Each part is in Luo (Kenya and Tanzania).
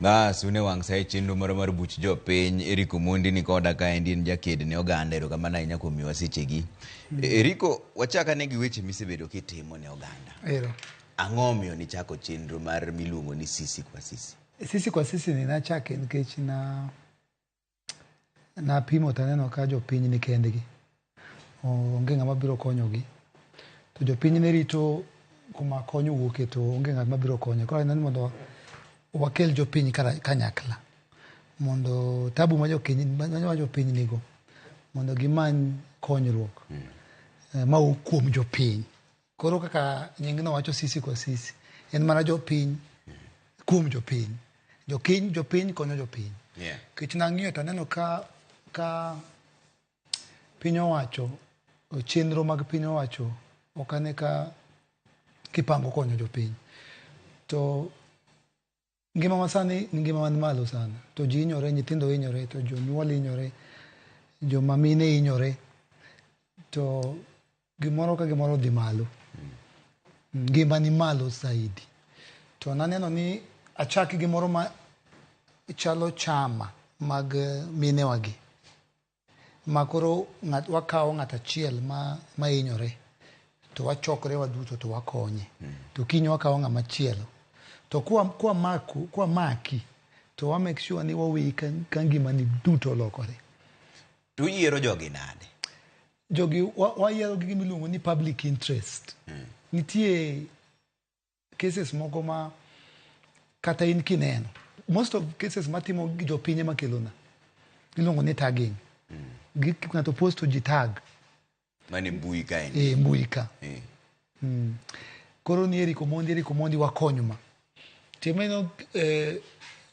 Bas une wang sai chenro mar buch jopiny Eric Omondi ni koda ka endin jaked ne oganda erokamano ahinya kuom miwa sechegi. Erico, wachaka ne gi weche misebedo kitimo ne oganda. Ang'o omiyo nichako chenro mar miluongo ni Sisi kwa Sisi? Sisi kwa Sisi ninachake nikech na pimo taneno ka jopiny ni kendgi. Onge ng'ama biro konyogi. To jopiny ne rito kuma konyo wuoke to onge ng'ama biro konyo. Koro nani mondo wakel jopiny kanyakla. Mondo tabu ma jopiny nigo. Mondo gimany konyruok. Ma kuom jopiny. Koro kaka nyingno wacho Sisi kwa Sisi. En mana jopiny kuom jopiny. Jopiny konyo jopiny. Kech nang'iyo taneno ka piny owacho, chenro mag piny owacho okane ka kipango konyo jopiny. To ngima masani ni ngima man malo sana. To ji hinyore, nyithindo hinyore, to jonyuol hinyore, joma mine hinyore. To gimoro ka gimoro dhi malo. Ngima ni malo saidi. To naneno ni achaki gimoro ma chalo chama mag minewagi. Makoro wakawo ng'at achiel ma hinyore. To wachokre waduto to wakonye. To kinyo wakawo ng'ama chielo. To kwa maki to wa make sure ni wawi ka ngima ni duto lokore. Tu yiero jogi nade? Jogi wayiero gi miluongo ni public interest. Nitie cases moko ma kata in kineno. Most of cases matimo jopiny ema kelona. Iluongo ni tagging. Ng'ato posto ji tag. Mane mbui ka en. Mbui ka. Koro ni Eric Omondi wakonyuma. Timeno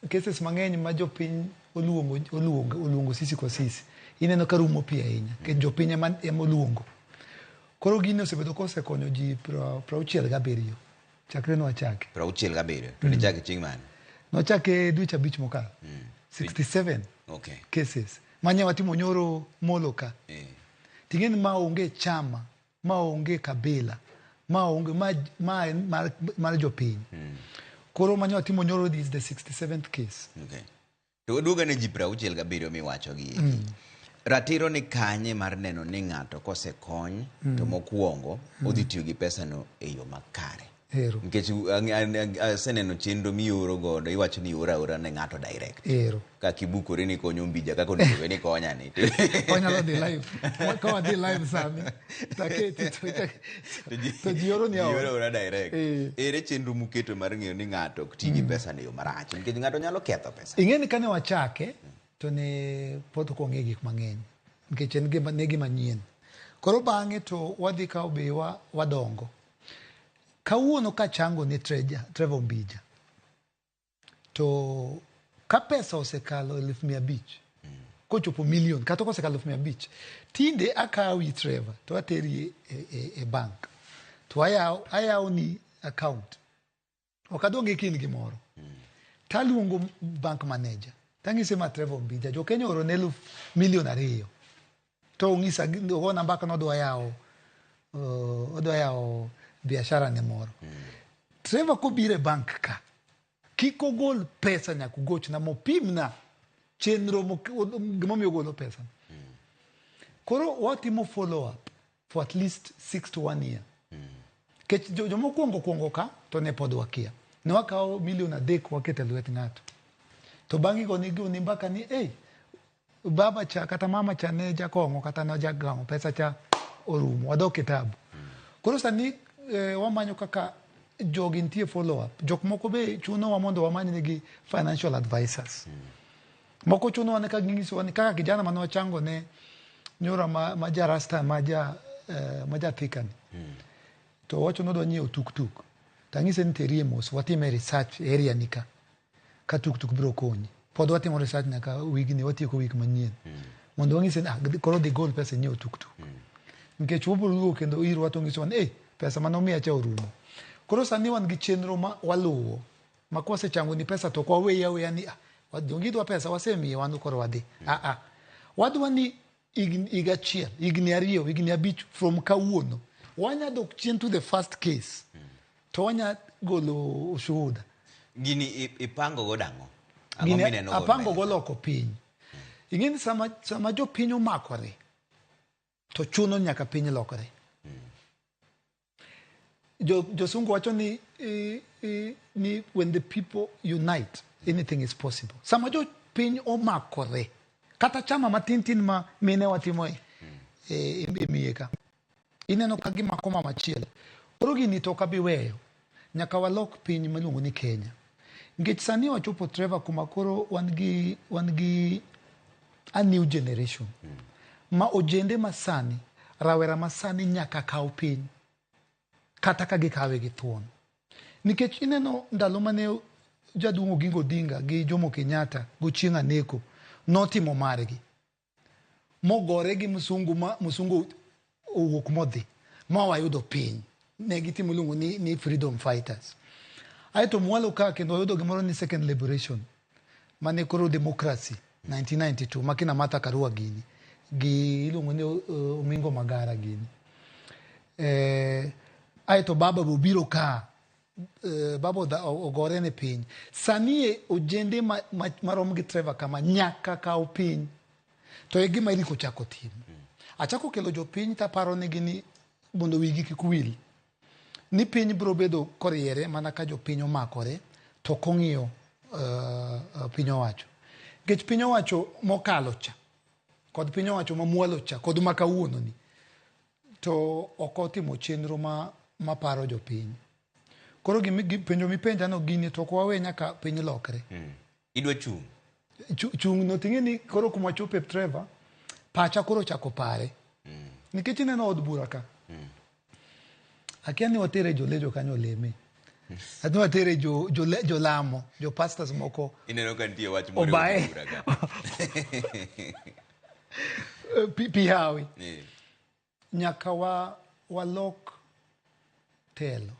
cases mang'eny ma jopiny oluongo Sisi kwa Sisi. Ineno ka rumo pia ahinya. Ke jopiny ema oluongo. Koro gini osebedo kosekonyo ji 67. Chakre no wachake. 67. To nichake chieng' mane? Nochake dweche 5 mokalo. 67 cases. Manya watimo nyoro moloka. Tingeni ma onge chama, ma onge kabila, ma onge mar jopiny. Koro manya watimo nyoro is the 67th case. To waduoga ne ji 67 miwacho gi. Ratiro ni kanye mar neno ni ng'ato kosekony to mokuongo odhi tiyo gi pesa no e yo makare. Nikech aseneno chenro mioro godo iwacho ni ora ne ng'ato direct. Ka kibukore ni konyo mbija kaka onego ni konya ni. Konya di live. Kwa di live sami. Taketi to jioro ni ora direct. Ere chenro muketo mar ng'eyo ni ng'ato tigi pesa ne yo marach. Nikech ng'ato nyalo ketho pesa. Ing'eni kane wachake to ne pod konge gik mang'eny. Nikech en gima nyien. Koro bang'e to wadhi ka obewa wadongo. Kawuono ka chango ni Trevor Mbija. To ka pesa osekalo 1,500. Kochopo million. Kato kosekalo 1,500. Tinde akawi Trevor. To ateri e bank. To ayaw ni account. Okadonge kin gimoro. Taluongo bank manager. Tangise ma Trevor Mbija. Jo Kenya oro ne 2,000,000. To ngisa go namba ka nodwa yawo biashara ne moro. Trevor kobire bank ka. Kiko gol pesa nyaku goch na mopimna chenro gimomiyo golo pesa. Koro watimo follow up for at least 6 to 1 year. Kech jomo kuongo ka to ne pod wakia. Ne wakawo 3,000,000 wakete lwet ng'ato. To bangi go ni mbaka ni baba cha kata mama cha ne jakong'o kata no jagamo pesa cha orumo wadok kitabu. Koro sani wamanyo kaka jogi nitie follow up. Jok moko be chuno wa mondo wamany negi financial advisors. Moko chuno wane ka gingiso ni kaka kijana mano chango ne nyora maja rasta maja thikani. To wacho no do nyiew tuk. Tangise ni terie mos watime research area nika. Ka tuk biro konyi. Pod watimo research naka wigni watieko wik manyien. Mondo wangise koro the goal pesa nyiew tuk. Nikech wobiro kendo iro watongiso ni pesa manomiya cha orumo. Koro sani wan gi chenro ma waluwo. Ma kwase chango ni pesa to kwa weya ni wadongidwa pesa wasemiye wan koro wadhi. Wadwa ni igni achiel, igni ariyo, igni abich from kawuono. Wanya dok chien to the first case. To wanya golo ushuhuda. Gini ipango godang'o? Gini apango goloko piny. Ing'eni sama jopiny omakore, to chuno nyaka piny lokore. Josungu wacho ni when the people unite, anything is possible. Sama jopiny omakore, kata chama matin ma mine watimo e miye ka, ineno ka gimako mama achiel. Koro gini to ok abi weyo. Nyaka walok piny miluongo ni Kenya. Nikech sani wachopo Trevor kuma koro wan gi a new generation. Ma ojende masani, rawera masani nyaka kaw piny. Kata ka gikawe gi thuon. Nikech ineno ndalo mane jaduong' Oginga Odinga gi Jomo Kenyatta gochieng' aneko notimo margi. Mogore gi musungu owuok modhi. Ma wayudo piny. Ne gitimo luongo ni freedom fighters. Aeto mwalo ka kendo wayudo gimoro ni second liberation. Mane koro democracy 1992. Makina Martha Karua gini. Luongo ni Omingo Magara gini. Aeto baba bobiro ka. Baba ogore ne piny. Sanie ojende marom gi Trevor kama nyaka kaw piny. To e gima iriko chako timo. Achako kelo jopiny taparo ne gini mondo wigi kik wil. Ni piny biro bedo koriere mana ka jopiny omakore to kong'iyo piny owacho. Nikech piny owacho mokalo cha, kod piny owacho mamuolo cha, kod makawuono ni, to ok otimo chenro ma paro jopiny. Koro penjo mipenja no gini to kwa we nyaka piny lokre. Idwa chung'? Chung' no ting'e ni koro kuma chope Trevor, pacha koro chako pare. Nikech ineno od bura ka. Akia ni watere jolejo kanyo leme. Ati watere jolamo, jo pastors moko. Ineno ka nitie wach moro od bura ka. Pihawi. Nyaka walok telo.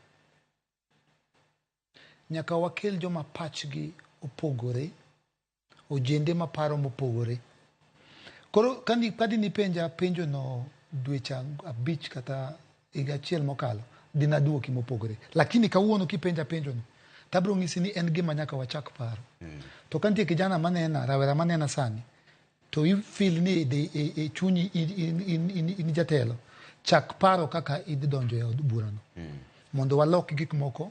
Nyaka wakel joma pachgi opogore. Ojende maparo mopogore. Koro kadi ni penjo no dwecha abich kata higa achiel mokalo dina duoki mopogore. Lakini kawuono kipenja penjo no tabro ng'isi ni en gima nyaka wachak paro. To kantie kijana manena, rawera manena sani, to you feel ni e chunyi in jatelo, chak paro kaka idhi donjo e od bura no. Mondo walok gik moko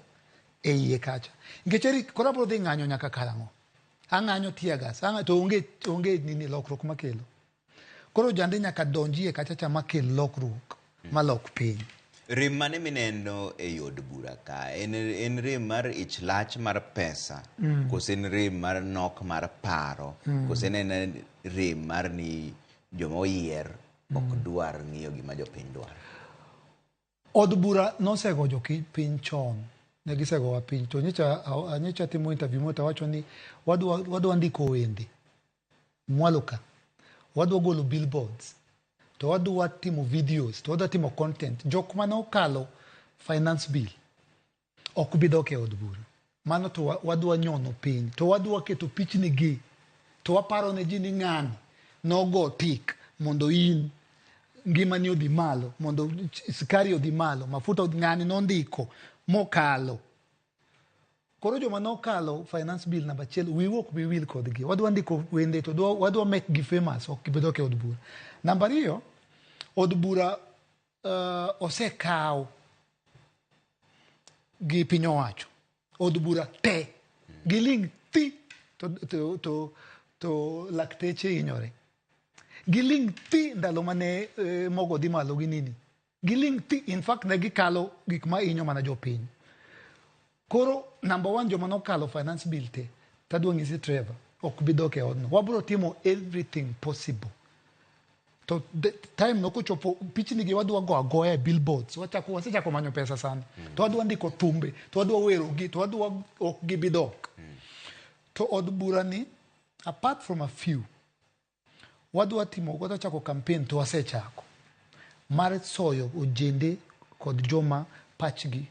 e iye kacha. Nikech koro abro dhi ng'anyo nyaka karang'o. Ang'anyo tiagas, to onge nini lokruok makelo. Koro jande nyaka donjie kacha cha makel lokruok, malok piny. Rem mane mineno e od bura ka? En rem mar ich lach mar pesa, kose en rem mar nok mar paro, kose en rem mar ni joma oyier ok dwar ng'iyo gima jopiny dwar? Od bura nosego jopiny chon. Ne gisego wa piny. To nyicha timo interview mota wacho ni wadwa ndiko wende. Mwalo ka. Wadwa golo billboards. To wadwa timo videos. To wadwa timo content. Jok mane okalo finance bill ok bi dok e od bura. Mano to wadwa nyono piny. To wadwa keto pichni gi. To waparo ne ji ni ng'ani nogo tik mondo in ngimani odhi malo, mondo skari odhi malo, mafuta ng'ani nondiko mokalo. Koro joma nokalo finance bill namba 1 wiwuok bi wil kodgi. Wadwa ndiko wende to wadwa make gi famous, ok gibedo ke od bura. Namba 2, od bura osekaw gi piny owacho. Od bura te giling ti to lakteche hinyore. Giling ti ndalo mane mogo dhi malo gi nini. Giling ti, in fact ne gikalo gik ma hinyo mana jopiny. Koro number 1 joma nokalo finance bill te tadwa ng'isi Trevor ok bi dok e odno. Wabro timo everything possible. To time no kochopo pichni gi wadwa go agoya billboards. Wasechako manyo pesa sana. To wadwa ndiko thumbe, to wadwa wero gi, to wadwa ok gibi dok. To od bura ni apart from a few wadwa chako campaign to wasechako mar soyo ojende kod joma pachgi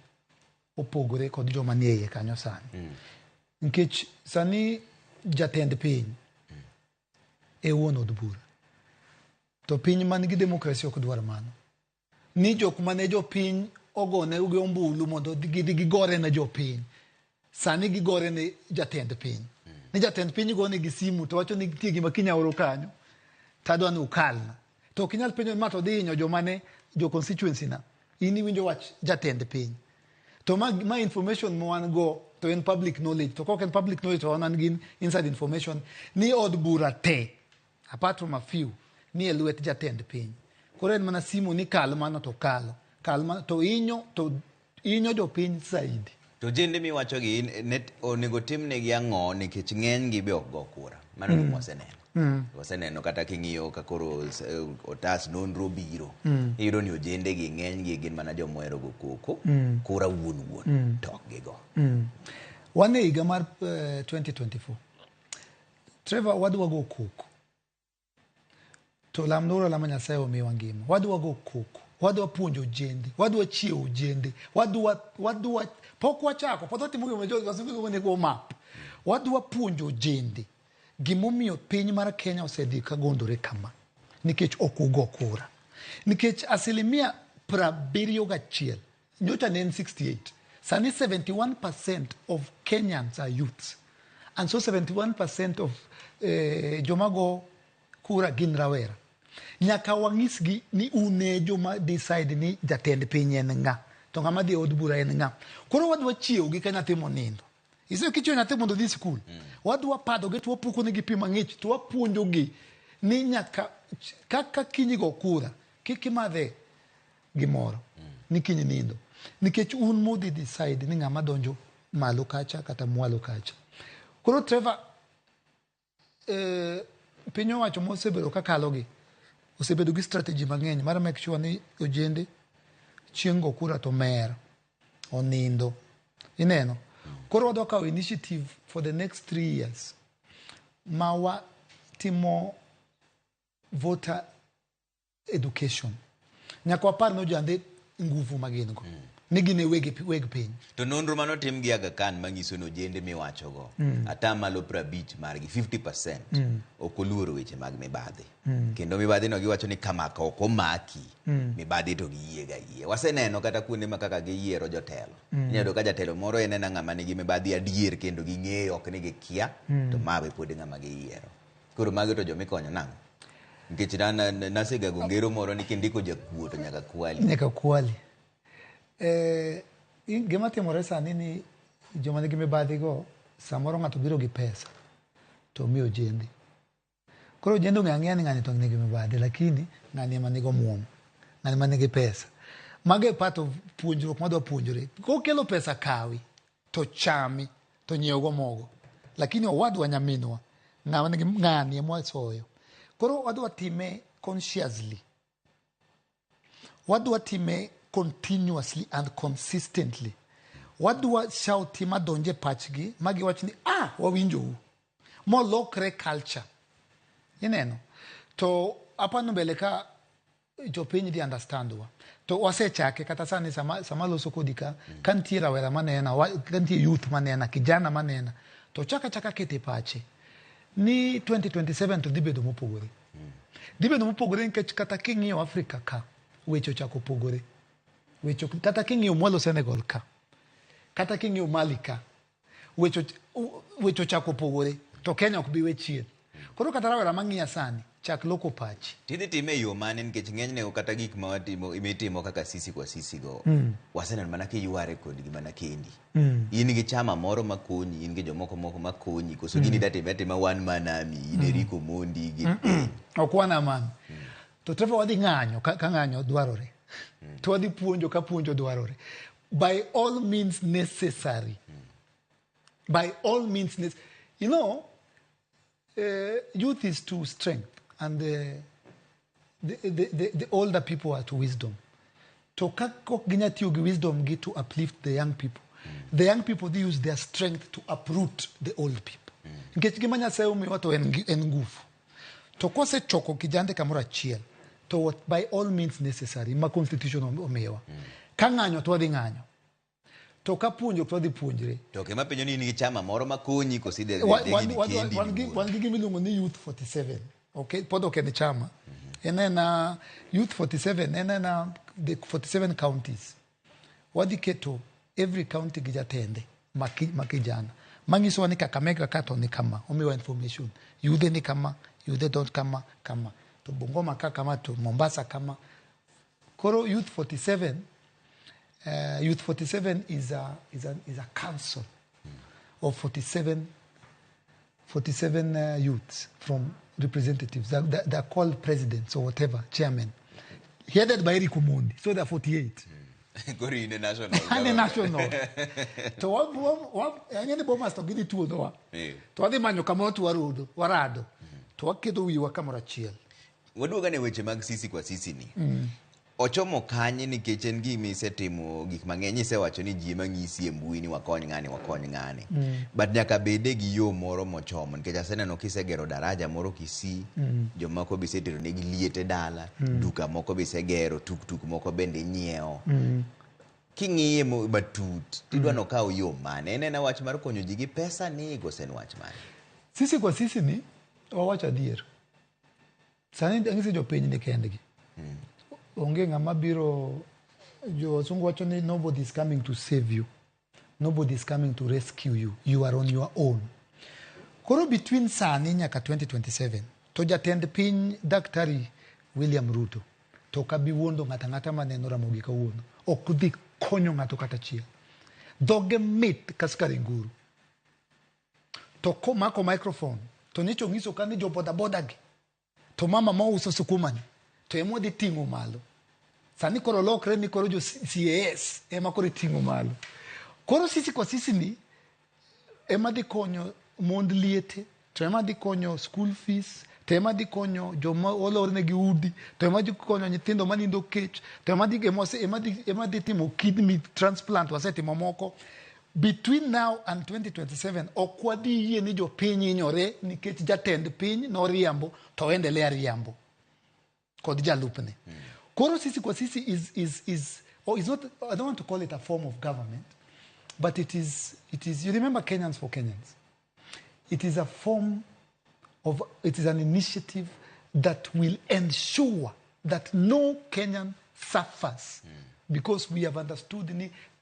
opogore kod joma nie iye kanyo sani. Nikech sani jatend piny e wuon od bura. To piny man gi demokrasi ok dwar mano. Ni jok mane jopiny ogone uge ombulu mondo gigore na jopiny. Sani gigore ne jatend piny. ni jatend piny go nigi simu to wacho ni nitie gima kinyaoro kanyo tadwa ni ukalna to ok inyal penjo ma to dhi hinyo jomane jo constituency na in iwinjo wach jatend piny to ma information mo wan go to en public knowledge to kok en public knowledge to wan gin inside information ni od bura te apart from a few ni e lwet jatend piny koro en mana simu ni kal mana to kalo to inyo jo piny saidi. To jende miwacho gi net onego timnegi ang'o nikech ng'eny gi be ok go kura mano ni waseneno waseneno kata king'iyo ka koro otas nonro biro iyudo ni ojende gi ng'eny gi gin mana jomwero go koko kura wuon to ok gigo. Wan e higa mar 2024 Trevor wadwa go koko to lamnoro lama Nyasaye omiwa ngima wadwa go koko wadwa puonjo jende wadwa chiewo jende wadwa pok wachako pod watimo gima map wadwa puonjo jende gimomiyo piny mar Kenya osedhi ka gondore kama nikech ok ugo kura nikech 71% nyocha ne 68 sani 71% of Kenyans are youths and so 71% of jomago kura gin rawera nyaka wang'isgi ni une joma decide ni jatend piny en ng'a to ng'ama dhi od bura en ng'a koro wadwa chiewo gi ka nyathi monindo iso kichio nyathi mondo dhi skul wadwa padogi to wapuko negi pi mang'ich to wapuonjogi ni nyaka kaka kinyi go kura kik imadhe gimoro ni kinyi nindo nikech un mudhi decide ni ng'ama donjo malo kacha kata mwalo kacha. Koro Trevor piny owacho mosebedo kakalogi osebedo gi strategy mang'eny mar make sure ni ojende chieng' go kura to mer onindo ineno koro wadwa kawo initiative for the next 3 years ma watimo voter education nyaka wapar no jande nguvu magin go ni gine weg piny to nonro manotim gi Aga Khan manyiso no jende miwacho go atamalo 50 margi 50% ok oluoro weche mag mibadhi kendo mibadhi no giwacho ni kama ka ok omaki mibadhi to giyie ga yie waseneno kata kuonde ma kaka giyiero jotelo inyalo ka jatelo moro en ng'ama nigi mibadhi adier kendo ging'eyo ok ni gikia to mabe pod ng'ama giyiero koro magi to jomikonyo nang'o nikech nasega gongero moro ni kindiko jakuo to nyaka kwali gima timore sani ni joma nigi mibadhi go samoro ng'ato biro gi pesa to miyo jende koro jende ng'ang'ia ni ng'ani to nigi mibadhi lakini ng'ani ema nigo muom ng'ani ema nigi pesa mage pato puonjruok madwa puonjore kokelo pesa kawi to chami to nyiewo go mogo lakini owadwa nyaminwa ng'ani ema soyo koro wadwa time consciously wadwa time continuously and consistently wadwa shauti madonje pachgi magi wach ni wawinjou molokre culture ineno to apano mbele ka jopiny di understand wa to wasechake kata sani sama loso kodika kantie rawera manena kantie youth manena kijana manena to chaka kete pache ni 2027 to dibedo mopogore nikech kata king'iyo Afrika ka wecho chako pogore wecho kata king'iyo mwalo Senegal ka kata king'iyo Mali ka wecho chako pogore to Kenya ok bi wechien koro kata rawera mang'iya sani chak loko pachi tidhi time yo mane nikech ng'enyne kata gik ma watimo imitimo kaka sisi kwa sisi go waseneno mana kiyware kod gi mana kendi in gi chama moro makonyi in gi jomoko makonyi koso gini datima one man army in Rico Mondi gi okwana man to Trevor wadhi ng'anyo ka ng'anyo dwarore to wadhi puonjo ka puonjo dwarore by all means necessary by all means you know youth is to strength and the older people are to wisdom to kako ginya tiyo gi wisdom gi to uplift the young people the young people they use their strength to uproot the old people nikech gima Nyasaye omiwa to en nguvu to kose choko kijande kamoro achiel to what by all means necessary ma constitution omiwa ka ng'anyo to wadhi ng'anyo to ka puonjo to wadhi puonjre to kema penjo ni nigi chama moro makonyi koside wan gi gimiluongo ni Youth 47 okay pod ok en chama enena Youth 47 enena the 47 counties wadhi keto every county gi jatende makijana mangiso ni Kakamega kato ni kama omiwa information yudhe ni kama yudhe don't kama to Bungoma kama to Mombasa kama koro Youth 47 is a council of 47 youths from representatives. They're called presidents or whatever, chairmen. Headed by Eric Omondi. So they're 48. Go in the national. And the national. To what any bomas to get it to do. To other man you come out to Warado. To what kido we were camera chill. What do you weche mag sisi kwa sisi ni? Ochomo kanye ni kechen gi misetimo gik mang'eny isewacho ni ji mang'isi e mbui ni wakony ng'ani. But nyaka bede gi yo moro mochomo nikech aseneno kisegero daraja moro Kisii, jomoko bisetero negi liete dala, duka moko bisegero, tuk moko bende nyiewo. King'iye batut, tidwa nokawo yo mane? En wach mar konyo ji gi pesa ni gosen wach mane? Sisi kwa sisi ni wawacho adier. Sani ang'isi jopiny ni kendgi. Onge ng'ama biro jo sungu wacho ni nobody is coming to save you. Nobody is coming to rescue you. You are on your own. Koro between sani nyaka 2027 to jatend piny Daktari William Ruto to kabi wuondo ng'ata maneno Ramogi kawuono ok dhi konyo ng'ato kata chiel. Dhoge mit kaskari nguru. To mako microphone to nicho ng'iso ka ni jo boda gi to mama mo uso sukumani to emo di ting'o malo. Sani koro lokre ni koro jo CAS ema koro ting'o malo. Koro sisi kwa sisi ni ema di konyo mond liete, to ema di konyo school fees, to ema di konyo joma olorne gi udi, to ema di konyo nyithindo manindo kech, to ema di timo kidney transplant wasetimo moko. Between now and 2027 okwadi yie ni jo piny hinyore nikech jatend piny no riambo to endelea riambo kod jalupne. Koro sisi kwa sisi is not, I don't want to call it a form of government, but it is you remember Kenyans for Kenyans. It is a form of, it is an initiative that will ensure that no Kenyan suffers because we have understood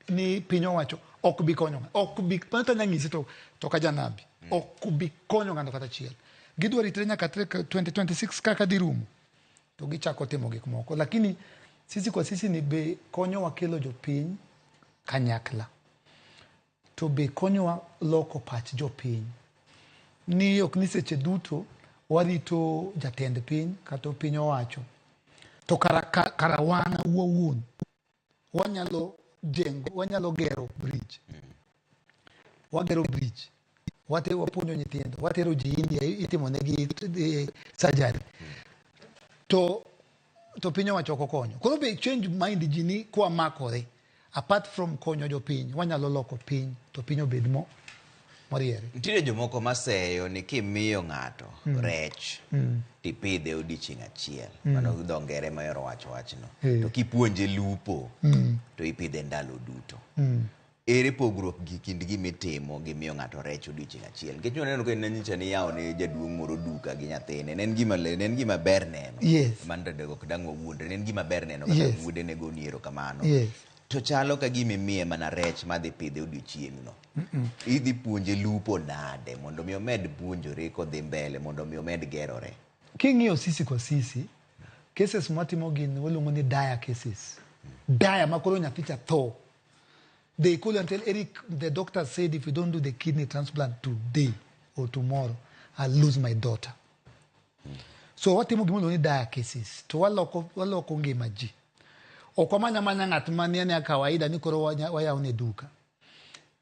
ni pinyo wacho okubi konyo okubi panta nyangisi to kajanabi okubi konyo ngando kata chiel gidwa ritre nyaka 2026 kaka dirumo to gichako timo gik moko lakini sisi kwa sisi ni be konyo wakelo jopiny kanyakla to be konyo wa loko pach jopiny ni ok ni seche duto warito jatend piny kata piny owacho to karawana wuon wanyalo jengo wanyalo gero bridge wagero bridge wapuonjo nyithindo watero ji India itimo negi surgery to piny owacho konyo koro be change mind ji ni kwa makore apart from konyo jopiny wanyalo loko piny to piny obed moriere. Nitiere jomoko maseyo ni kimiyo ng'ato rech tipidhe odiochieng' achiel mano dho ngere mayoro wachno to kipuonje lupo to ipidhe ndalo duto. Ere pogruok gi kind gimitimo gi miyo ng'ato rech odiochieng' achiel nikech neno ka nyicha ni yawo ne jaduong' moro duka gi nyathine en gima ber neno mandego kdang'o wuonde en gima ber neno kaka wuode ne go niero kamano to chalo ka gimimiye mana rech madhi pidhe odiochieng'no. Idhi puonje lupo nade mondo mi omed puonjore kodhi mbele mondo mi omed gerore. King'iyo sisi kwa sisi cases matimo gin waluongo ni dire cases. Dire makoro nyathicha tho. They call and tell Eric, the doctor said if you don't do the kidney transplant today or tomorrow, I'll lose my daughter. So watimo gimo ni dire cases. To waloko ngima ji. Okomanya ng'at manie ne kawaida ni koro wayaone duka.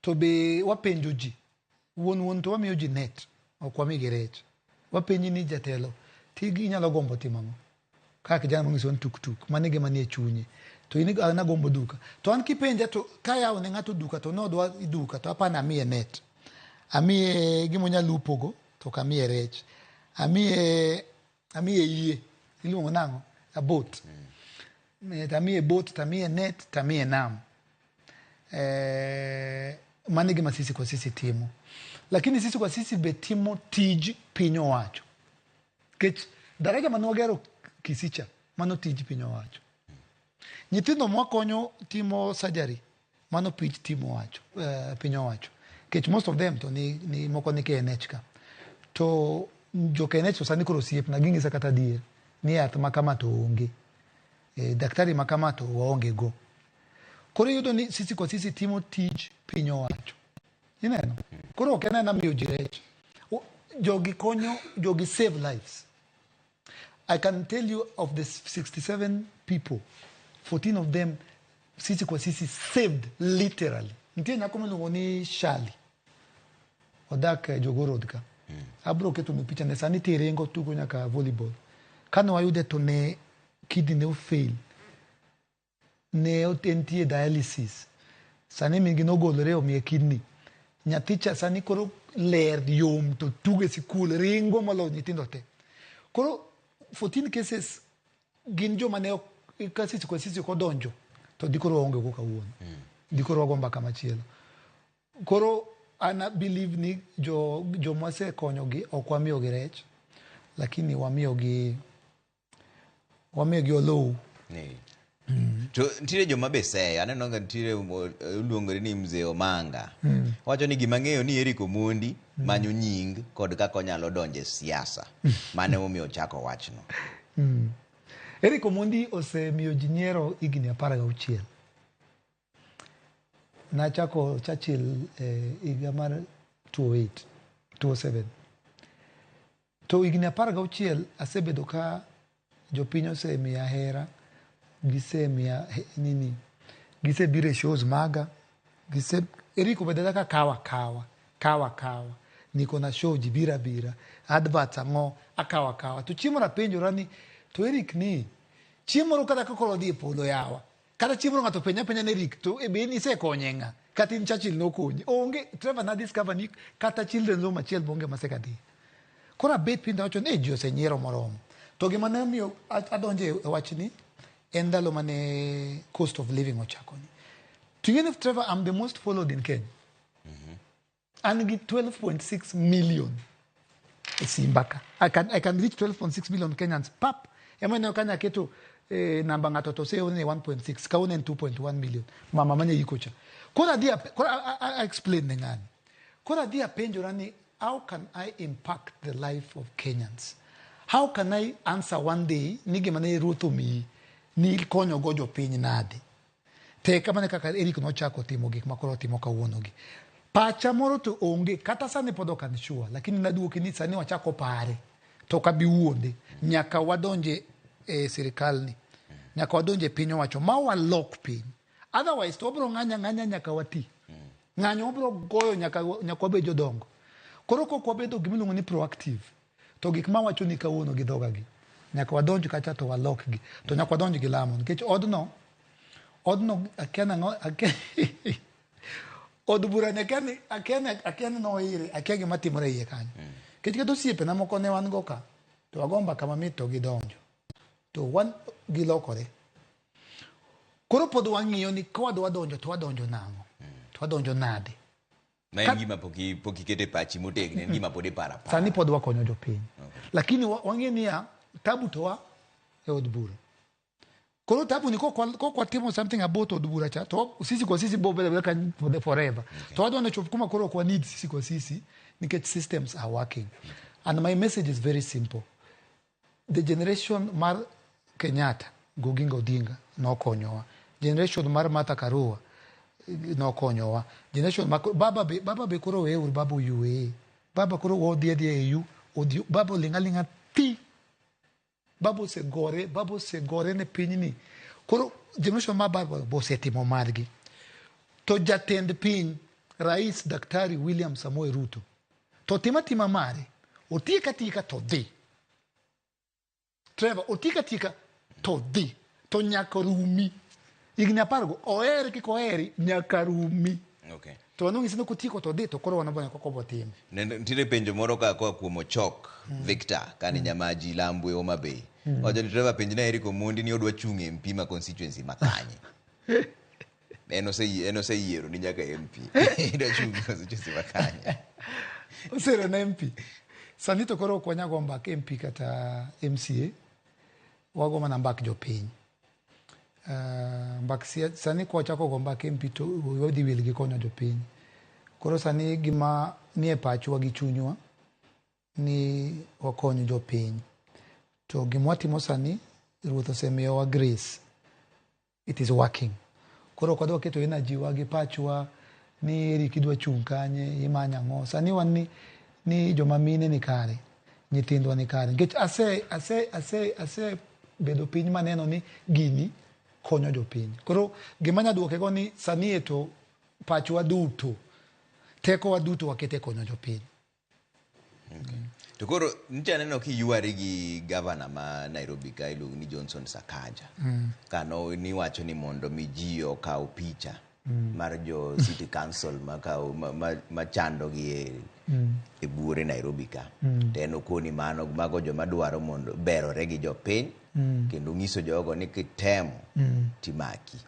To be wapenjo ji. Won to wamiyo ji net. Okwami gerech. Wapenji ni jatelo. Tigi inyalo gombo timang'o. Kaka kijana mong'iso ni tuk manige manie chunye. To ini ana gombo duka. To an kipenja to kaya one ng'ato duka to nodwa duka to apana amiye net. Amiye gimonya lupogo to kamiye rech. Amiye yie. Iluongo nang'o? A boat. Tamiye boat, tamiye net, tamiye nam. Manige masisi kwa sisi timo. Lakini sisi kwa sisi betimo tij piny owacho. Kech daraja manwagero Kisicha mano tij piny owacho. Nyithindo mwakonyo timo surgery mano pitch timo wacho piny owacho. Kech most of them to ni moko ni KNH ka. To jo KNH to sani koro siep na gingi sa kata dier. Ni yath makama to onge. Daktari makama to waonge go. Koro yudo ni sisi kwa sisi timo tich piny owacho. Ineno? Koro ok en miyo ji rech. Jogi konyo, jogi save lives. I can tell you of the 67 people, 14 of them, sisi kwa sisi saved literally. Ntie nyako miluongo ni Shali. Odak Jogoo Road ka. Abro keto mi picha ne sani tirengo tugo nyaka volleyball. Kano wayude to ne kidney ne fail. Ne otentie dialysis. Sani mingi no golore o mi kidney. Nyaticha sani koro ler yom to tuge sikul ringo malo nyitindo te. Koro 14 cases gin joma ne kasisi kwa sisi kodonjo to dikoro onge ko kawuono. Dikoro wagomba kama chielo. Koro ana believe ni jo mwase konyogi ok wamiyo gi rech, lakini wamiyo gi olow. To nitire joma be seyo, aneno nga nitire uluongore ni Mzee Omanga. Wacho ni gima ng'eyo ni Eric Omondi manyo nying kod kaka onyalo donje siasa. Mane omiyo chako wachno. Eric Omondi osemiyo ji nyiero higni 16. Nachako Churchill higa mar 2007. To higni 16 asebedo ka jopiny osemiya hera, gisemiya nini, gisebire shows maga, Eric obedo ka kawa. Niko na show jibira, adverts ang'o, akawa. To chiemo na penjo rani, to Eric ni, chiemo ro kata kakolo di polo yawa. Kata chiemo ngato penya ne Eric, to ebe ni se konye nga. Kata in Churchill no konye. Onge, Trevor na discover ni, kata children zo machiel bonge maseka di. Kora bet pinda wacho, ji osenyiero moromo. To gima ne miyo adonje wachni, endalo mane cost of living ochako ni. To you know, Trevor, I'm the most followed in Kenya. And get 12.6 million. Simbaka. I can reach 12.6 million Kenyans. Pap. Emane okanya keto namba ngato to say only 1.6. Ka only 2.1 million. Mama manye yikocha. Kora I explain ngani. Kora dia penjo rani, how can I impact the life of Kenyans? How can I answer one day nige mane ruto mi ni konyo gojo piny nade? Te kamane kaka Eric no chako timo gik makoro timo kawuono gi. Pacha moro to onge kata sane podo kan sure, lakini naduoke ni sani wachako pare to kabi wuonde nyaka wadonje serikal ni, nyaka wadonje piny owacho ma walok piny. Otherwise to obro ng'anya nyaka wati. Ng'anyo obro goyo nyaka wabe jodongo. Koro ko kwabedo gimiluongo ni proactive. To gik ma wacho ni kawuono gi dhoga gi nyaka wadonj kacha to walok gi, to nyaka wadonj gi lamo nikech odno od bura akene no ire akia gima timore iye kanyo. Kech keto siepe na moko ne wan go ka to agomba kama mito gi donjo to wan gi lokore. Koro pod wang'iyo ni kwa wadonjo to wadonjo nang'o, to wadonjo nade. Ma en gima poki kete pachi motegni, en gima pod ipara. Sani pod wakonyo jopiny. Lakini wang'e niya tabu to wa od bura. Koro tabu ni kwa timo something about od bura cha to sisi kwa sisi bobe kan forever. To wadona chofukuma koro kwa need sisi kwa sisi nikech systems are working. And my message is very simple. The generation mar Kenyatta, Goginga Odinga no konyowa. Generation mar Martha Karua no konyowa. Generation baba be koro weuru baba UA. Baba koro odie yu odio baba linga ti. Babo se gore ne piny ni. Koro generation ma baba bo setimo margi. To jatend piny Rais Daktari William Samoei Ruto. To tima mare. Otika to dhi. Trevor, otika to dhi. To nyaka rumi. Igni apargo oere kiko oeri nyaka rumi. Okay. To anongi sino kutiko to dhi to koro wanabona kwa botim. Ntire penjo moro ka kwa kuomo chok Victor kani nyamaji Lambwe Homa Bay. Ojo ni Trevor penjo na Eric Omondi ni odwa chunge MP ma constituency makanye. Eno se yiero ni nyaka MP. Odwa chunge constituency makanye. Osero na MP. Sanito koro kwa nyago mbak MP kata MCA. Wago mana mbak jopiny. Mbak sani kwa chako go mbak MP to wadi wilgi konya jopiny. Koro sani gima nie pachwa gi chunywa ni wakonyo jopiny. To gima watimo sani, Ruoth osemiyowa grace. It is working. Koro kwadwa keto energy wa gi pachwa ni eri kidwa chung' kanye, imanya ng'o. Sani wan ni joma mine ni kare, nyithindwa ni kare. Nikech ase bedo piny maneno ni gini konyo jopiny. Koro gima nyaduokego ni sani eto pachwa duto, teko wa duto wakete konyo jopiny. To koro nicha neno kiyuari gi gavana ma Nairobi ka iluongo ni Johnson Sakaja. Kano ni wacho ni mondo mi ji okaw picha mar jo city council machando gi e buore Nairobi ka. Teno koni mano mago joma dwaro mondo berore gi jopiny kendo nyiso jogo ni kitemo timaki.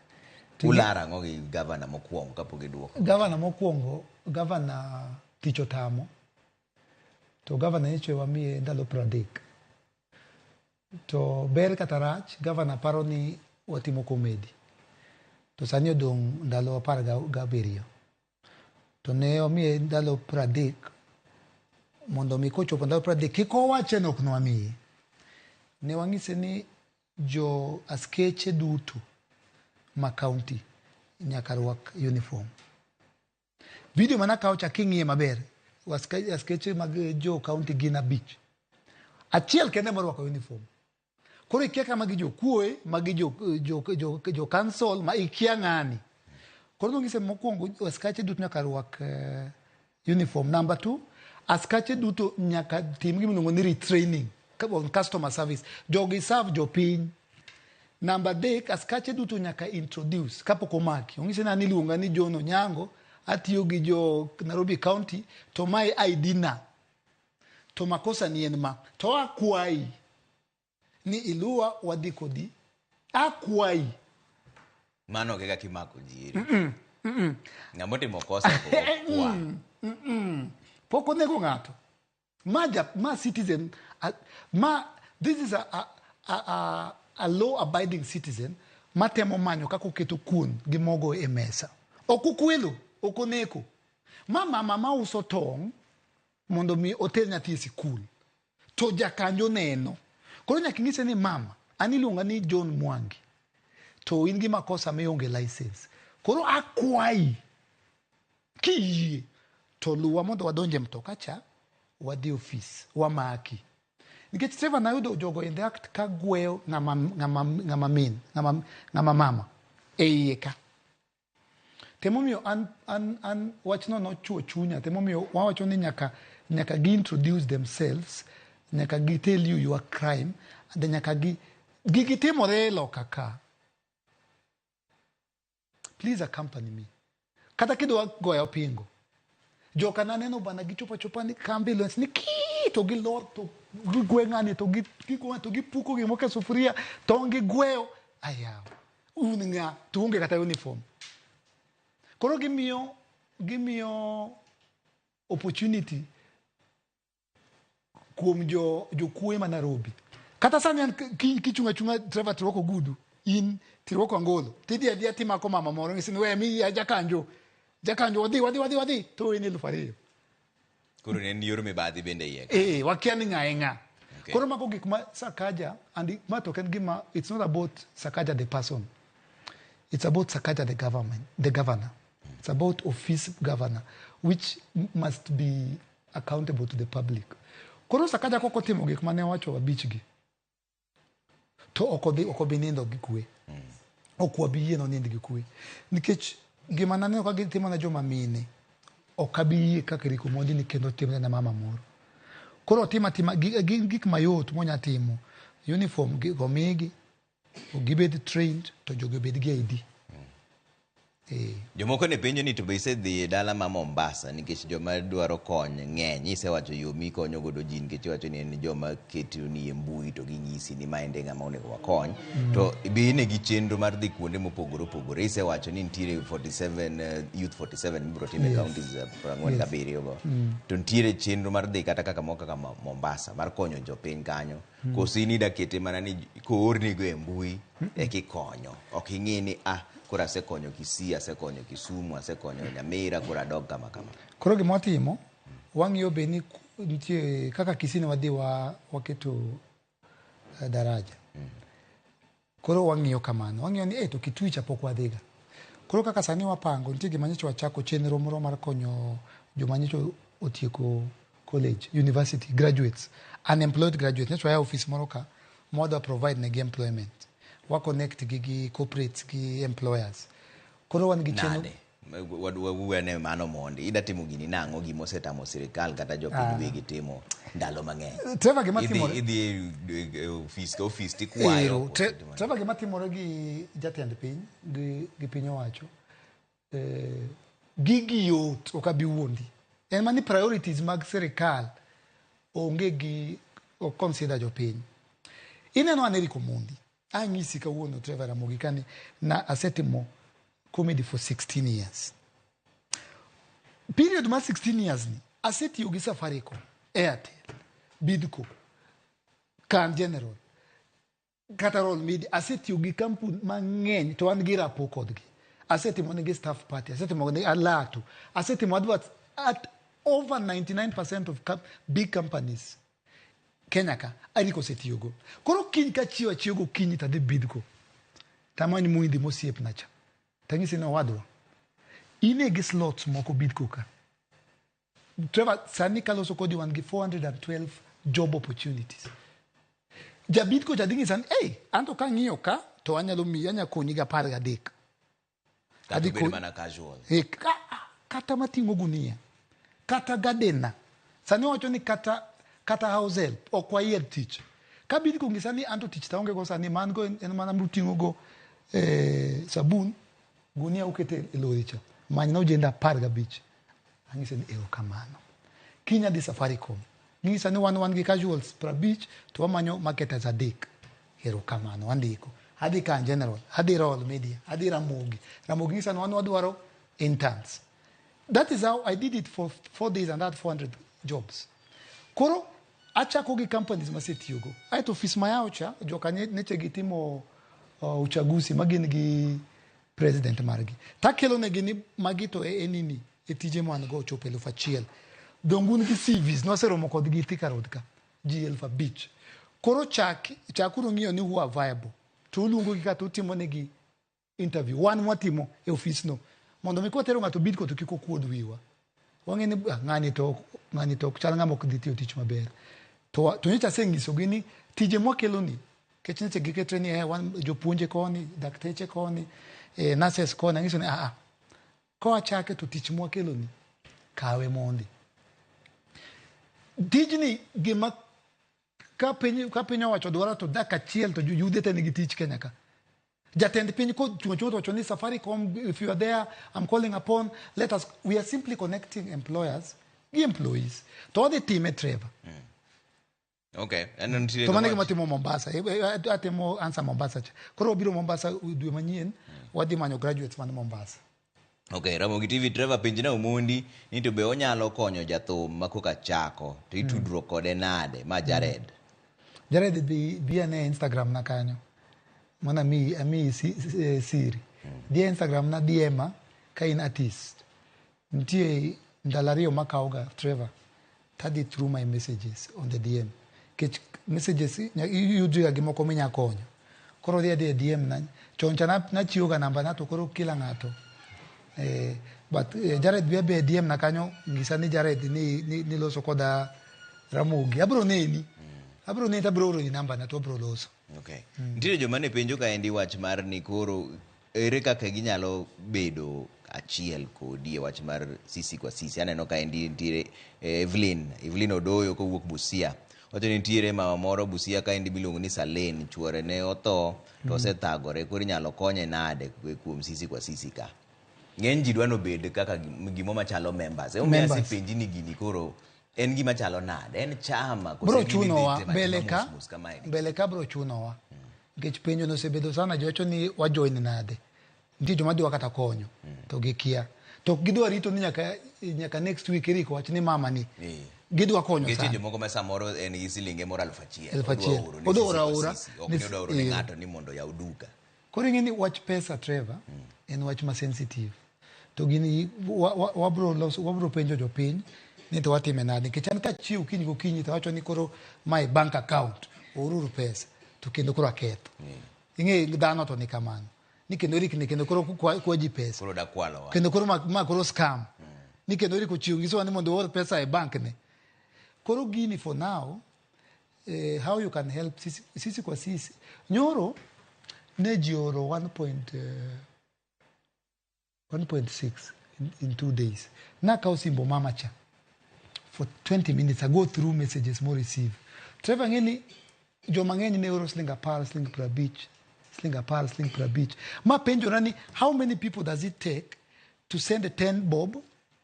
Ulara ngo gi gavana mokwongo kapok iduoko. Gavana mokwongo, gavana tich otamo. To gavana nyicho wamiye ndalo 30. To ber kata rach, gavana paro ni watimo komedi. To sani odong' ndalo 17. To ne wamiye ndalo 30 mondo mi kochopo ndalo 30 kiko wache nok nwamiye. Ne wang'ise ni jo askeche duto ma county nyaka rwak uniform. Video manakawo cha king'iye maber, askeche mag jo county gin 5. Achiel kende morwako uniform. Koro ikia kama gi jo kuoe, magi jo council ma ikia ng'ani. Koro nong'ise mokwongo askache duto nyaka rwak uniform. Number 2, askache duto nyaka tim gimiluongo ni retraining, customer service. Jogi serve jopiny. Number 3, askache duto nyaka introduce kapok omaki. Ong'ise ni an iluonga ni John Onyango, atiyo gi jo Nairobi County, to mae ID na. To makosa ni en ma. To akwayi ni iluwa wadhi kodi. Akwayi. Mano kaka kimako jiri. Ngamote mokosa kwa. Poko nego ng'ato. Ma citizen. This is a law-abiding citizen. Matemo manyo kako keto kun gimogo e mesa. Okukwelo. Okoneko. Mama uso tong mondo mi otel nyathi sikul. To jakanjo neno. Koro nyaka ng'ise ni mama, aniluonga ni John Mwangi. To in gi makosa mionge license. Koro akwayi kiyie to luwa mondo wadonje mtoka cha wadhi ofis wamaki. Nikech Trevor nayudo jogo in the act ka gweyo ng'ama mama e iye ka. Temomiyo an wachno nochuo chunya. Temomiyo wawacho ni nyaka gi introduce themselves, nyaka gi tell you your crime, and nyaka gi timore loka ka. Please accompany me. Kata kidwa goya pingo. Joka naneno bana gichopa ni ambulance ni to gi lor to gigwe ng'ani to gipuko gimoke sufuria to gigweyo ayaw. Un ng'a to unge kata uniform. Koro gimiyo opportunity kuom jo kuwe ma Nairobi. Kata sani kichunga Trevor tirwako gudu, in tirwako angolo. Tidi adia timako mama moro ngisini we mi ya jakanjo wadhi to in 2,000. Koro ne yor mibadhi bende yeka. Wakia ni ng'a. Okay. Koro mako gik ma Sakaja, and ma token gima, it's not about Sakaja the person. It's about Sakaja the governor. It's about office governor, which must be accountable to the public. Koro Sakaja koko timo gik mane wacho wabichgi. To okobi nindo gi kwe. Okwabi yeno nindo gi kwe. Nikech gima nane kwa timo na joma mine. Okabi kaka riko mondi ni kendo timo na mama moro. Koro tima gik mayot monya timo. Uniform gomigi, ogibed trained, to jogobed gi ID. Jomoko ne penjo ni to be isedhi dala ma Mombasa nikech joma dwaro kony ng'eny. Isewacho yo mikonyo godo ji nikech iwacho ni en joma keto ni e mbui to ginyisi ni ma ende ng'ama onego wakony. To be ine gi chenro mar dhi kuonde mopogore opogore. Isewacho ni nitiere 47 youth 47 mibiro time counties 47 go. To nitiere chenro mar dhi kata kaka moka kama Mombasa mar konyo jopiny kanyo. Kosi ni da kete mana ni koorni go e mbui e kikonyo. Ok ing'e ni koro asekonyo Kisii, asekonyo Kisumu, asekonyo Nyamira, koro adog kama. Koro gima watimo, wang'iyo be ni nitie kaka Kisii ne wadhi waketo daraja. Koro wang'iyo kamano. Wang'iyo ni to Kitui cha pok wadhiga. Koro kaka sani wapango, nitie gima nyocha wachako chenro moro mar konyo joma nyocha otieko college, university, graduates, unemployed graduates. Nyocha waya office moro ka, modwa provide negi employment. Wa connect gi corporates, gi employers. Koro wan gi chenro. Wane mano mondi ida timo gini nang'o gimo setamo sirikal kata jopiny wegi timo ndalo mang'eny. Trevor gima timore idhi office tikwayo. Trevor gima timore gi jatend piny gi piny owacho. Gigi yot okabi wuondi. En mani priorities mag sirikal onge gi consider jopiny. Ineno aneri komundi. Anyisi kawuono Trevor Ramogi kani na asetimo comedy for 16 years. Period ma 16 years ni, asetiyo gi Safaricom, Airtel, Bidco, Can General, Catarol Media, asetiyo gi kampuni mang'eny to an gi rapo kodgi. Asetimo negi staff party, asetimo negi alato, asetimo adverts at over 99% of big companies. Kenya ka, ariko setiyogo. Koro kiny ka chiyo kiny tade Bidco. Tamani muindi mosiep nacha. Tangisi na wadwa. Ine gi slots moko Bidco ka. Trevor, sani kaloso kodi wan gi 412 job opportunities. Ja Bidco jadingi san, anto ka ng'iyo ka, to anyalo konyi ga 13. Kata bedi mana casual. Kata mating'o gunia. Kata gardener. Sani wacho ni kata house help, okwa yier tich. Ka Bidco ngisa ni anto tich taonge go sani, man go en mana mruting'o go sabun, gunia ukete lori cha. Manyna ujenda 15. Angise ni kamano. Kinya di Safaricom. Ngisa ni wan gi casuals pra beach, to wamanyo marketers adek. Kamano, andiko. Hadi Can General, hadi Royal Media, hadi Ramogi. Ramogi ngisa ni wadwaro interns. That is how I did it for 4 days and had 400 jobs. Koro, achako gi companies masetiyogo. Aito office mayao cha, joka neche gitimo uchaguzi magin gi president margi. Takelo ne gini magito enini etije mwan go chope 1,000. Dongun gi CVs no seromo kod gi Thika Road ka G Beach. Koro chakuro ng'iyo ni who are viable. To ulungo gi kata utimo ne gi interview. Wan watimo e office no. Mondo mi kotero ng'ato Bidco to kiko kuod wiwa. Wang'eni ng'ani to chal ng'ama ok dhi tiyo tich maber. To nyocha sengiso gini tije mwakelo ni kech neche giketre ni wan jopuonje koni, dakteche koni, nurses koni, ngiso ni koa chake to tich mwakelo ni kawe mondi. Tijni gima ka piny owacho dwaro to dak achiel to yudhe te nigi tich Kenya ka. Jatend piny ko chungo wacho ni Safaricom, if you are there, I'm calling upon, we are simply connecting employers gi employees. To wadhi time Trevor. Okay. To manege matimo Mombasa. Atimo ansa Mombasa cha. Koro biro Mombasa dwe manyien, wadhi manyo graduates man Mombasa. Okay, Ramogi TV Trevor pinjina umundi, ni to be onyalo konyo jathum makoka chako, to itudro kode nade, ma Jared. Jared bi ane Instagram na kanyo. Mana mi siri. Dia Instagram na DM ka in artist. Ntie ndalario makauga Trevor. Tadi through my messages on the DM. Kech messages yudu ya gimoko minya konyo. Koro dia DM na choncha na chiuga namba na to koro kila ngato. But Jared be DM na kanyo ngisa ni Jared ni loso koda Ramogi. Abro neni tabro ro ni namba na to bro loso. Okay. Nitiere joma ne penjo ka endi wach mar ni koro ere kaka ginyalo bedo achiel kodi e wach mar sisi kwa sisi. Aneno ka endi nitiere Evelyn Odoyo kowuok Busia. Wacho ni nitiere mama moro Busia ka endi miluongo ni Salen, chuore ne otho to osethagore, koro inyalo konye nade kuom sisi kwa sisi ka. Ng'eny ji dwano bed kaka gimo machalo members. Omiasi penji ni gini koro en gima chalo nade, en chama bro chunowa beleka bro chunowa ngech penjo no sebedo sana jocho ni wajoin nade ndio joma diwa kata konyo to gikia to gidwa rito ni nyaka next week riko wach ni mama ni gidwa konyo sana ngech jomoko mesa moro en isilinge moro 1,000 odora ni ng'ato ni mondo ya uduka koro ng'eni wach pesa Trevor en wach ma sensitive. To gini wabro penjo jopiny ni to watime nade, nikech an kachieo kiny gokinyi to wacho ni koro my bank account oruru pesa to kendo koro aketho. Ing'e dhano to ni kamano ni kendo rikni kendo koro kwa ji pesa koro da kwalo kendo koro ma koro scam ni kendo riko chiwo ngiso ni mondo or pesa e bank ne. Koro gini for now how you can help sisi kwa sisi nyoro ne jioro 1.6 in 2 days na ka usimbo mama cha for 20 minutes I go through messages more receive Trevor ngeni jo mang'eny ne oro sling apar sling pra beach ma penjo nani how many people does it take to send a 10 bob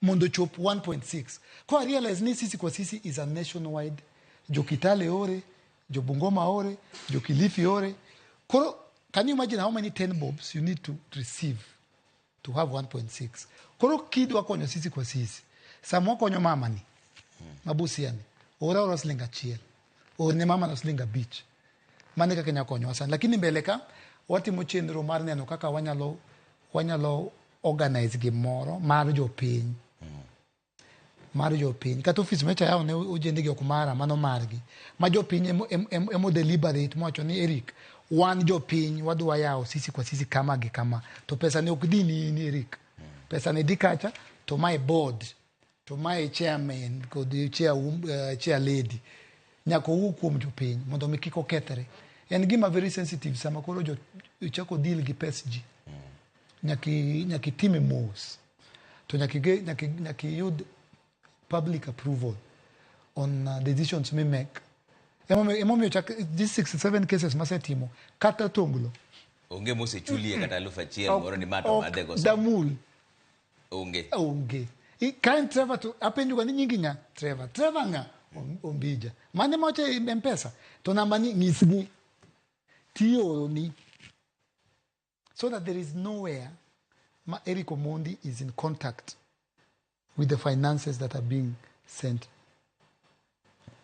mondo chop 1.6 kwa realize ni sisi kwa sisi is a nationwide jo Kitale ore jo Bungoma ore jo Kilifi ore koro can you imagine how many 10 bobs you need to receive to have 1.6 koro kidu wakonyo sisi kwa sisi samo konyo mama ni mabusiani ora sling achiel ne mama no sling beach mane kaka nyakonyo wasan lakini mbele ka watimo chenro mar neno kaka wanyalo organize gimoro mar jopiny kata office mecha yao ne ojende gi okumara mano margi ma jopiny emo deliberate mocho ni Eric wan jopiny wadwa yao sisi kwa sisi kama gi kama to pesa ne ok dini ni Eric pesa ne dikacha to my board to my chairman ko the chair lady nyako hukuom jopiny mondo mikiko ketere en gima very sensitive sama koro jo chako deal gi PSG nyaki time mos to nyaki yud public approval on decisions we make emomiyo chak this 67 cases masetimo kata tonglo onge mose chulie kata 1,000 moro ni mato madego damul onge kan Trevor to apenjo ni nyingi nya Trevor nga ombija mane moche M-Pesa to namba ni ngisgi tiyo ni so that there is nowhere Eric Omondi is in contact with the finances that are being sent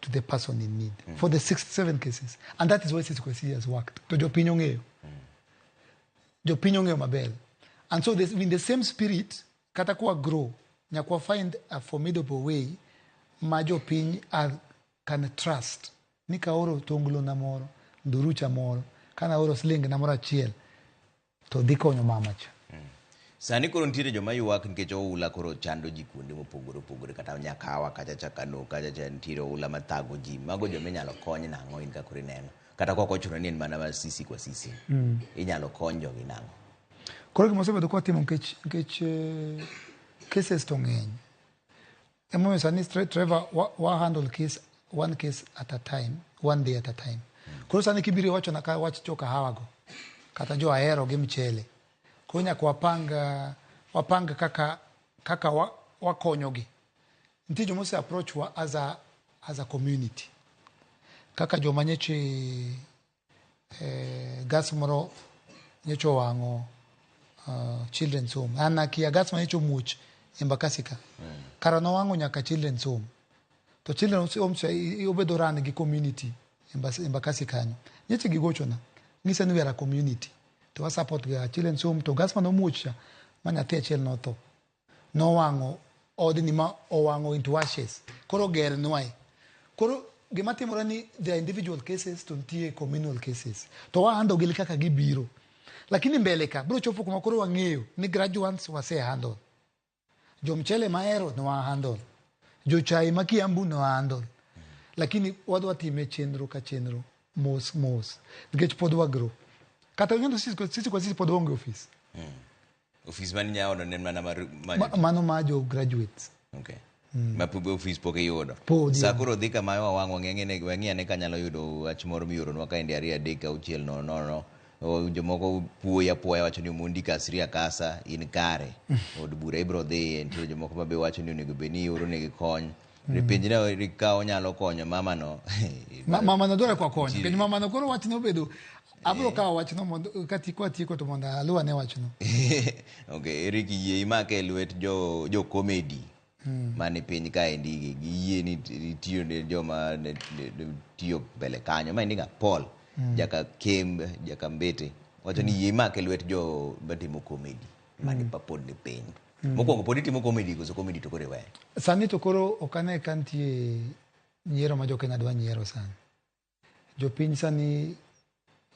to the person in need for the 67 cases and that is why Sisikwesi has worked to jopinyo ng'eyo mabel and so this, in the same spirit kata kwa grow nyakwa find a formidable way ma jopiny can trust ni ka oro tonglo na moro ndurucha moro kana oro sling na moro achiel to dhi konyo mama cha sani koro ntiere joma ywak nikech oula koro chando ji kuonde mopogore kata Nyakawa kacha Chakano kacha ntiere oula mathago ji mago joma inyalo kony nang'o in kakore neno kata kwa kochuno ni en mana ma sisi kwa sisi inyalo kony jogi nang'o koro gimosebedo kwa timo nikech cases to ng'eny emomiyo sani Trevor wa handle case one case at a time one day at a time koro sani kibiro wacho na wach choka hawago kata jo ahero gi mchele konya wapanga kaka wakonyogi nti jo mose approach wa as a community kaka jo manyeche gas moro nyecho wango children's home ana kia gas manyecho much embakasika karano wango nyaka children's home to children's home obedo ran gi community embakasika kanyo nyeche gigochona ngisa ni wera community to wa support ga children's home to gas mano mucha manya techel no to no wango odni ma owango into ashes koro ger nwai koro gima timore ni the individual cases to tie communal cases to wa hando gil kaka gibiro lakini mbele ka bro chopo kuma koro wang'eyo ni graduates wase handle jo mchele maero no wa handle jo chai makiambu no handle lakini wadwa time chenro ka chenro mos nikech pod wagro kata ngendo sisi kwa sisi pod onge office office mani nyao no nen mana mano majo graduates okay mapubo office poke yodo sakuro dhika mayo wango ng'eng'e ne kanyalo yudo wach moro miyoro nwa ka ende ari adeka uchiel no jomoko puoya wacho ni Omondi kasri akasa in kare od bura ibro dhi nitie jomoko mabe wacho ni onego beni oro ne gikony ripenjina rikawo nyalo konyo mama no mama no dole kwa konyo kenyo mama no koro wach no bedo abro kawo wach no mondo katiko to mondo aluwa ne wach no okay Eric yie imake lwet jo comedy mane piny ka endi yie ni tiyo ne joma tiyo mbele kanyo ma ndinga Paul jaka Mbete wacho ni yie imake lwet jo batimo comedy mani papod ni piny. Mokwongo pod itimo comedy koso comedy to kore we. Sani to koro okane kantie nyiero ma Jokenya dwa nyiero sani. Jopiny sani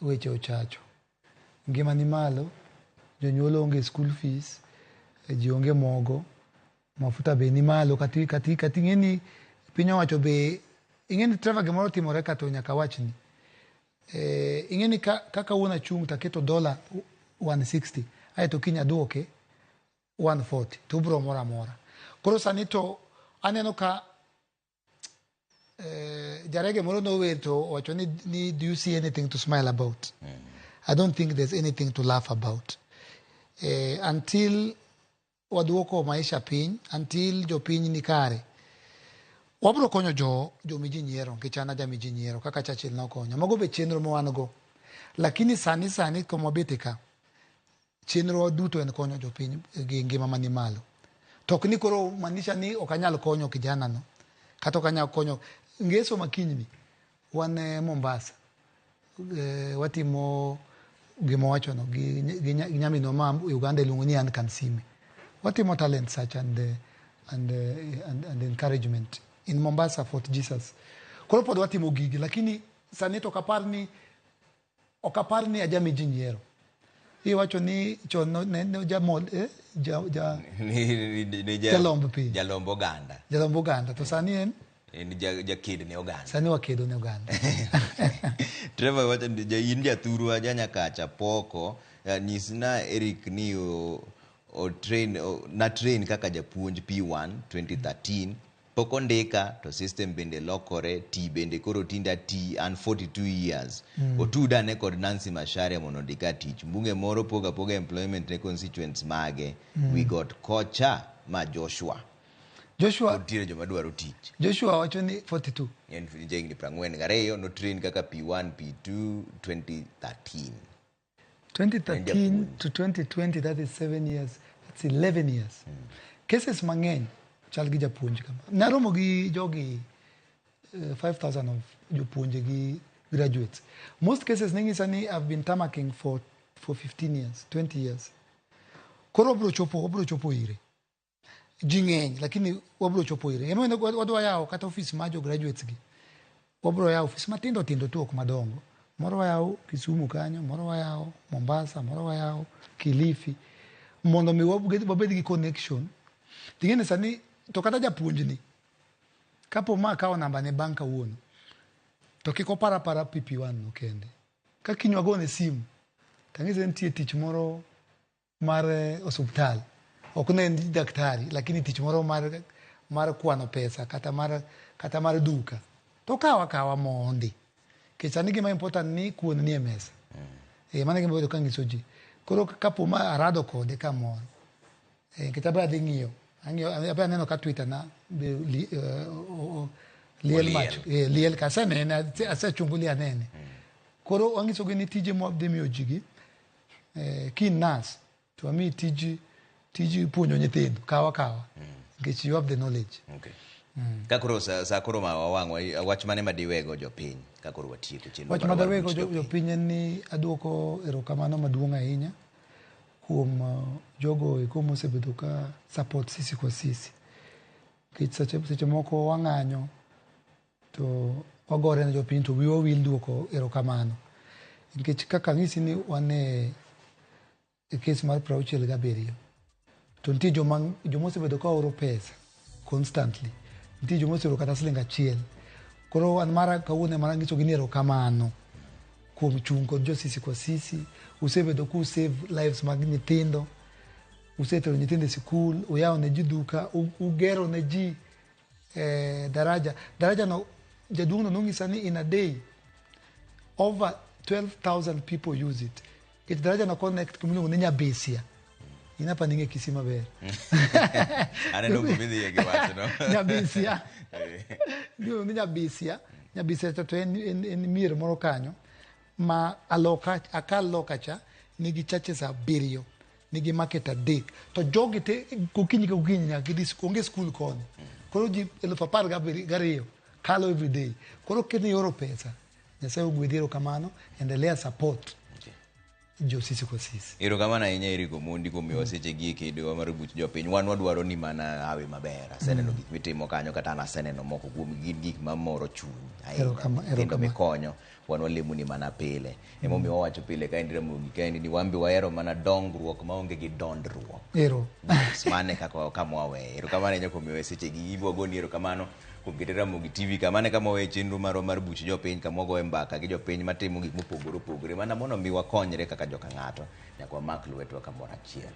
weche ochacho. Ngima ni malo, jonyuol onge school fees, ji onge mogo, mafuta be ni malo, kati ng'eni piny owacho be, ing'eni Trevor gimoro timore kato nyaka wachni. Ing'eni kaka uona chung taketo $160, aeto kinya duoke 140, to ubro mora mora. Koro sani to aneno ka jarege moro nower to wacho ni do you see anything to smile about? I don't think there's anything to laugh about. Until waduoko maisha piny, until jopiny ni kare. Wabro konyo jo miji nyiero, kichana ja miji nyiero, kaka Churchill na konyo. Mago be chenro mo wanago. Lakini sani komo betika, chenro duto en konyo jopiny gi ngima mani malo. Tok ni koro manisha ni okanyal konyo kijana no. Kata okanyal konyo. Ngeso makinyni, wan Mombasa. Watimo gimo wacho no, gi nyamino ma Uganda ilungo ni Ann Kansime. Watimo talent search and encouragement in Mombasa, Fort Jesus. Koro pod watimo gigi, lakini sani to okapar ni ajami jinyiero. Hii wacho ni chono ne jamol jalombo pi. Jalombo ganda. Jalombo ganda. To sani en jaked ne oganda. Sani wakedo ne oganda. Trevor wacho in jathuru aja nyakacha poko nyisna Eric ni train kaka japuonj P1 2013 poko ndika to system bende lokore T bende koro tinda T and 42 years otuda ne kod Nancy Macharia mondo ndika tich mbunge moro poga employment ne constituents mage we got kocha ma Joshua tire joma dwaro tich. Joshua wacho ni 42 en jengni 42 no train kaka P1 P2 2013 to 2020, that is 7 years. That's 11 years. Cases mang'eny chal gi japuonj kama. Naromo gi jogi 5,000 of jopuonje gi graduates. Most cases ningisa ni I've been tamaking for 15 years, 20 years. Koro obro chopo ire. Jing'eny, lakini wabro chopo ire. Emo wadwa yao kata office majo graduates gi. Wabro yao office matindo tu ok madongo. Moro wayao Kisumu kanyo, moro wayao Mombasa, moro wayao Kilifi. Mondo mi wabed gi connection. Tingene sani to kata japuonjni. Kapo ma kao namba ne banka wuon. To kiko para PP1 no kende. Ka kinywago ne simu. Tangize nitie tich moro mar osuptal. Ok ne en daktari, lakini tich moro mar kwano pesa kata mar duka. To kawa mondi. Kisani gima important ni kuon ni mesa. Mane gima bedo kangiso ji. Koro kapo ma arado kode kamoro. Kitaba dhi ng'iyo. Abe neno ka Twitter na liel macho. Liel ka sene na asechunguli anene. Koro wangiso ni tije mo abde miyo jigi. Kin nas to ami tiji puonjo nyithindo kawa. Because you have the knowledge. Okay. Kakoro sa koro ma wawangwa wach mane madiwego jopiny kakoro watieko chenro wach madiwego jopiny ni aduoko erokamano maduong' ahinya kuom jogo eko mosebedo ka support sisi kwa sisi. Kich seche moko wang'anyo to wagore ne jopiny to wiwa wil duoko erokamano. Nikech kaka ng'isi ni wan e kes mar 67 to nitie jomosebedo ka oro pesa constantly. Nitie jomosebedo kata siling achiel. Koro an mara kawuone mara ng'iso gi erokamano kuom chung' kod jo sisi kwa sisi. Usebedo ku save lives mag nyithindo. Usetero nyithindo e sikul, uyao ne ji duka, ugero ne ji daraja no jaduong' no nong'isa ni in a day over 12,000 people use it. It daraja no connect kumilungo ne Nyabesia. Inapa ninge Kisima ber. Aneno kumidhi ye giwacho no. Nyabesia. Ndio Nyabesia. Nyabesia to en mier moro kanyo ma akal loka cha nigi churches abiriyo, nigi market adek. To jogi te kukinyi nyaka onge school kono. Koro ji 12,000 kalo every day. Koro kini yoro pesa. Nyasaye ogwedhi erokamano, endelea support. jo sisi kwa sisi. Erokamano ahinya Eric Omondi kuom miwa sechegi e kedo mar buch jopiny. Wan wadwaro ni mana hawi maber. Aseneno gik mitimo kanyo kata an aseneno moko kuom gik mamoro chuny ahinya. Kendo mikonyo wan walemo ni mana pile. Emomiyo wawacho pile ka en Ramogi kaendi ni wan be wahero mana dongruok maonge gi dondruok. Mane kaka kamwawe. Erokamano ahinya kuom miwa sechegi. Ibwagoni erokamano kuom keto Ramogi TV kamane kama wawe chenro mar buch jopiny kama wagoye mbaka gi jopiny matimo gik mopogore opogore mana mondo mi wakonyre kaka joka ng'ato nyaka wamak lwetwa kamoro achiel.